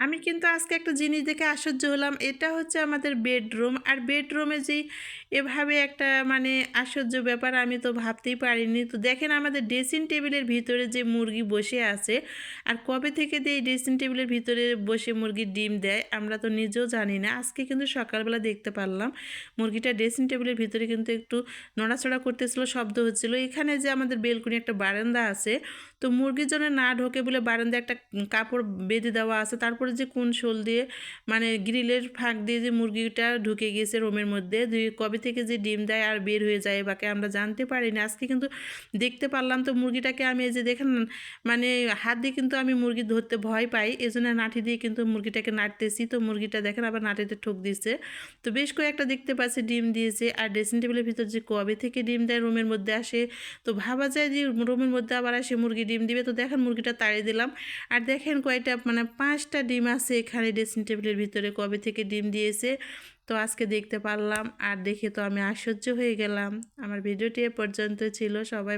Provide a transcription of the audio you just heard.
আমি কিন্তু আজকে একটা জিনিস দেখে আশ্চর্য হলাম। এটা হচ্ছে আমাদের বেডরুম। আর বেডরুমে যেই এভাবে একটা মানে আশ্চর্য ব্যাপার, আমি তো ভাবতেই পারিনি। তো দেখেন আমাদের ড্রেসিং টেবিলের ভিতরে যে মুরগি বসে আছে, আর কবে থেকে যে এই ড্রেসিং টেবিলের ভিতরে বসে মুরগি ডিম দেয় আমরা তো নিজেও জানি না। আজকে কিন্তু সকালবেলা দেখতে পারলাম মুরগিটা ড্রেসিং টেবিলের ভিতরে কিন্তু একটু নড়াচড়া করতেছিল, শব্দ হচ্ছিল। এখানে যে আমাদের বেলকনি একটা বারান্দা আছে, তো মুরগির জন্য না ঢোকে বলে বারান্দায় একটা কাপড় বেঁধে দেওয়া আছে। তারপরে যে কোন শোল দিয়ে মানে গ্রিলের ফাঁক দিয়ে যে মুরগিটা ঢুকে গিয়েছে রুমের মধ্যে, কবে থেকে যে ডিম দেয় আর বের হয়ে যায় বাকে আমরা জানতে পারি না। আজকে কিন্তু দেখতে পারলাম। তো মুরগিটাকে আমি এই যে দেখেন মানে হাত দিয়ে কিন্তু আমি মুরগি ধরতে ভয় পাই, এই জন্য নাঠি দিয়ে কিন্তু মুরগিটাকে নাড়তেছি। তো মুরগিটা দেখেন আবার নাঠিতে ঠোক দিচ্ছে। তো বেশ কয়েকটা দেখতে পাচ্ছি ডিম দিয়েছে। আর ড্রেসিং টেবিলের ভিতর যে কবে থেকে ডিম দেয় রুমের মধ্যে আসে, তো ভাবা যায় যে রুমের মধ্যে আবার আসে মুরগি ডিম দিবে। তো দেখেন মুরগিটা তাড়িয়ে দিলাম। আর দেখেন কয়টা মানে 5টা ডিম আছে এখানে ড্রেসিং টেবিলের ভিতরে, কবে থেকে ডিম দিয়েছে। তো আজকে দেখতে পারলাম, আর দেখে তো আমি আশ্চর্য হয়ে গেলাম। আমার ভিডিওটি এ পর্যন্ত ছিল। সবাই